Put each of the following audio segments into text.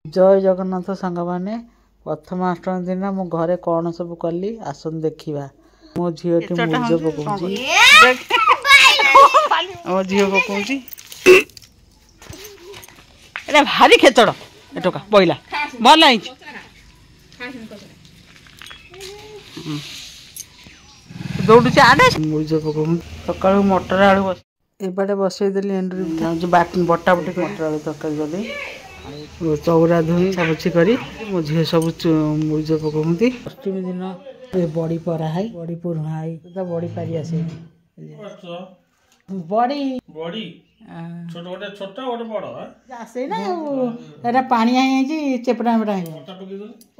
जय जगन्नाथ सांग मैंने प्रथमाष्टमी दिन मो घरे कौन सब कली आसन देखा मो झील मुर्ज पकाउची मो झील पकाउची एटा भारी खेचड़ एटोका पहिला भल है दौड़ुची आडे मुर्ज पकाउ सका मटर आलू बस एपटे बसईदेली एंड्री बटा बटी मटर आलू तरकारी कली चौरा धोई छाछी करी मो झील सब मुर्ज पकाती अष्टमी दिन बड़ी परा है बड़ी पुरुणा है बड़ी पारी आसे बड़ी बड़ी छोट गोटे छोट गोटे बड़ आसे ना एटा पानी आई चेपटा मेटा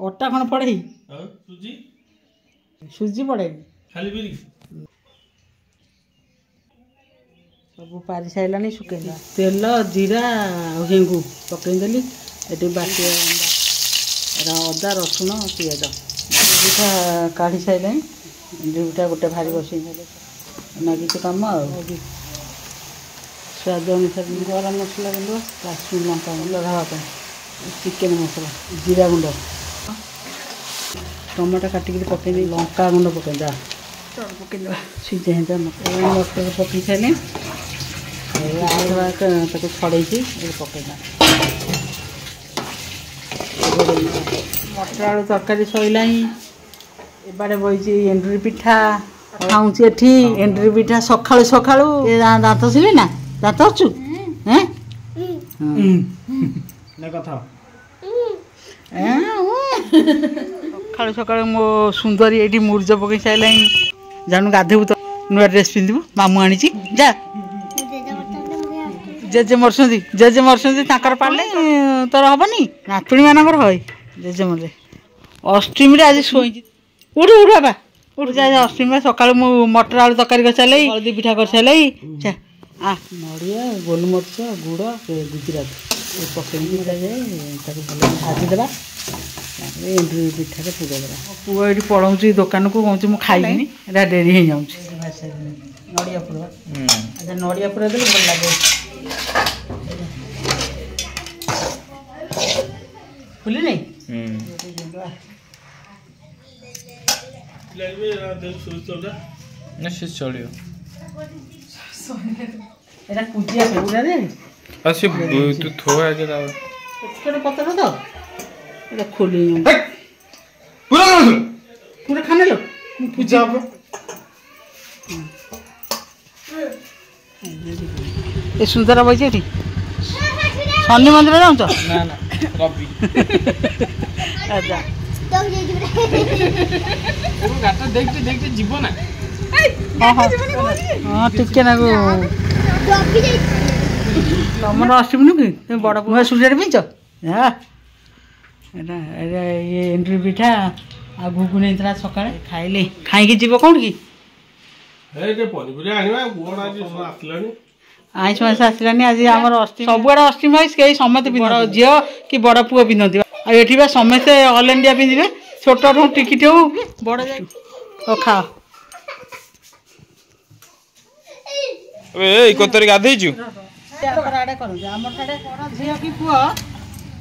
अटा कौन पड़े सुजी पड़े सब पारी सारा सुखेला तेल जीरा हेंगू पकईदेली ये बाटी अदा रसुण पिज पिठा काढ़ी सारे पिठा गोटे भारी बस नागिच कम स्वाद अनुसार गरम मसला गुंड काश्मीर लंका गुंड रहा चिकेन मसला जीरा गुंड टमाटो काटिक पकई लंका गुंड पकईदा पकईदा सीझे मटर पकई सारे छड़े पकईदा मटर आलू तरकारी सैला एबारे बही एंड्री पिठा खाऊँ एठी एंड्री पिठा सकाळु सकाळु दांत सिले ना दांत अच्छु सकाळु सकाळु मो सुंदरी एठी मुर्ज पकई सारा जानू गाधेबू तो नुआ ड्रेस पिंधु मामू आनी जा जेजे मरसती ताकर पाले तोर हेनी नातुणी मानकर हई जेजे मरे अष्टमी आज शोई उठ उठ बाबा उठ जा अष्टमी सकाल मु मटर आलू तरकारी कर सारे हल्दी पिठा कर सारे जा आ नड़िया गोलमरीच गुड़ गुजरात पकई भाजीदेवा एंड्री पिठा पूरेदेवा पुआ ये पढ़ाऊँ दुकान को कहूँ मुझे खाइबी डेरी हो जाऊँगी नड़िया पुरवा अच्छा नड़िया पुरा देले भल लगे खुली नहीं पूजिया पूरा दे अच्छे तू थोड़ा आगे दाव छोटे पत्थर तो ये खोली पूरा पूरा खाने लो पूजा ये सुंदर बजे थी शनि मंदिर जाऊँ ना ना रवि अच्छा गाटा देखते देखते जीव ना हाँ ठीक है ना तुम अष्टमी नुक बड़ नुआ सुजाड़ पिंच ये एंड्री पिठा आ घुगुनी सका खाइले खाई जीव कौन कि आईस मास आसलानी आज आम सबुआड़े अष्टमी कई समस्त बड़ झी कि बड़ पुओ पिंधि ये समस्ते ऑल इंडिया पिंधे छोट रू टिकिट हो बड़ जाए खाओ कतरे गाधेचु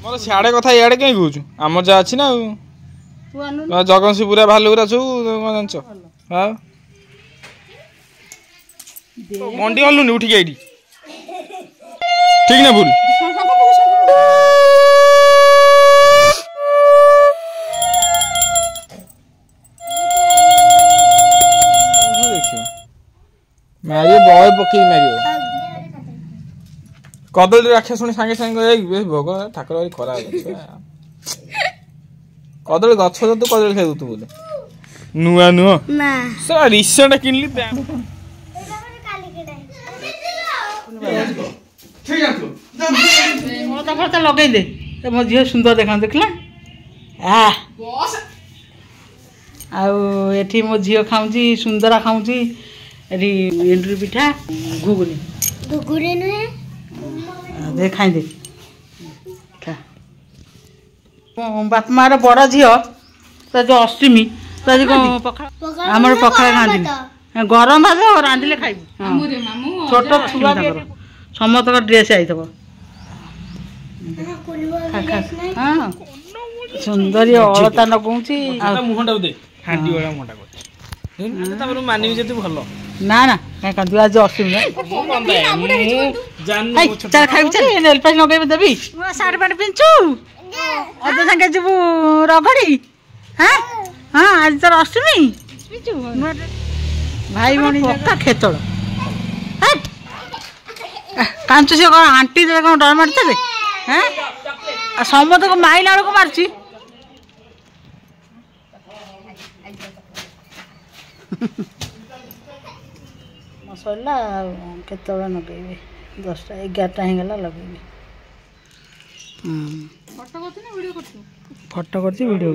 मोर सियाड़े कथा इे कहीं कहूँ आम जहाँ अच्छी ना जगनसिंहपुरा भालुरा सब जान हाँ मंडी गलुनि उठिक ये ठीक ना भूल मारियो बॉय पकई मारियो कदली राक्षा शुणी सांगे सांगे भोग ठाकुर खरा कदली गछ तू कदली खाई तू बोले नुआ नुह रिसेंट किनली फलता लगे दे मो झील सुंदर देखा देखला आठी मो झील खाऊँ सुंदरा खाऊँ एंड्री पिठा घुगुनी दे खाई दे बाप मार बड़ झी जो अष्टमी आम पखाड़ खाती गरम भात रांधिले खाइबू छोट छुआ समस्त ड्रेस आई ହଁ ସୁନ୍ଦରୀ ଅଳତା ଲଗଉଛି ମୁହଁଟାକୁ ଦେ ହାଣ୍ଡି ଭଳିଆ ମୁହଁଟା କରୁଛି ତାପରେ ମାନିବି ଯଦି ଭଲ ନା ନା କାଇଁ କାନ୍ଦୁ ଆଜି ଅଷ୍ଟମୀ ଚାଲ ଖାଇବି ଚାଲ ନେଲ ପାଣି ଲଗେଇବି ଦେବି ନୂଆ ଶାଢ଼ୀ ପାଣି ପିନ୍ଧଛୁ ଅଧା ସାଙ୍ଗେ ଯିବୁ ରଗଡ଼ି ହଁ ହଁ ଆଜି ତୋର ଅଷ୍ଟମୀ ଭାଇ ଭଉଣୀ ପକ୍କା ଖେତଳ କାଞ୍ଚୁ ସେ କ'ଣ ଆଣ୍ଟି ଦେବେ କ'ଣ ଡର ମାରିଦେବେ ହଁ ଆଉ ସମସ୍ତଙ୍କୁ ମାଇଲା ବେଳକୁ ମାରୁଛି ସରିଲା ଆଉ କେତେବେଳେ ଲଗେଇବି 10ଟା 11ଟା ହେଇଗଲା ଲଗେଇବି ଫଟୋ କରୁଛି ଭିଡ଼ିଓ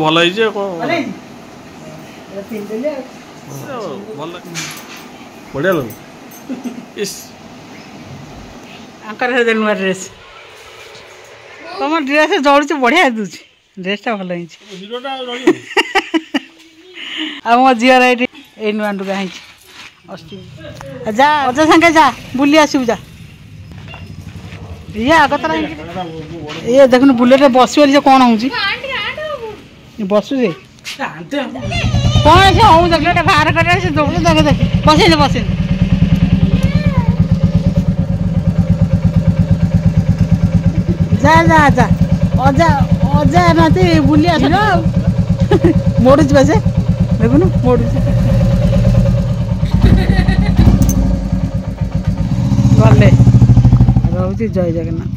ଭଲ ହେଇଛି ବଢିଆ ଲାଗୁ ଆଙ୍କର ନୂଆ ଡ୍ରେସ୍ ତମ ଡ୍ରେସ୍ ଜଳୁଛି ବଢ଼ିଆ ଦେଉଛି ଡ୍ରେସ୍ଟା ଭଲ ହେଇଛି ଆଉ ମୋ ଝିଅର ଏଇଠି ଏଇ ନୂଆ ଲୁଗା ହେଇଛି ଅଷ୍ଟମୀ ଯା ଅଜା ସାଙ୍ଗେ ଯା ବୁଲି ଆସିବୁ ଯା ଇଏ ଆଗତରା ଇଏ ଦେଖୁନୁ ବୁଲେଟ୍ରେ ବସିବ ସେ କ'ଣ ହେଉଛି ବସୁଛି କ'ଣ ସେ ହଉ ଦେଖିଲେ ଏଟା ବାହାର କରିବା ସେ ଦୌଡ଼ୁ ଦେଖେ ଦେଖେ ବସେଇଦେ ବସେଇଦେ ଯା ଯା ଯା ଅଜା ଅଜା ନାତି ବୁଲି ଆସିଲ ଆଉ ମୋଡ଼ୁଛି ବା ସେ ଦେଖୁନୁ ମୋଡ଼ୁଛି ଗଲେ ରହୁଛି ଜୟ ଜଗନ୍ନାଥ।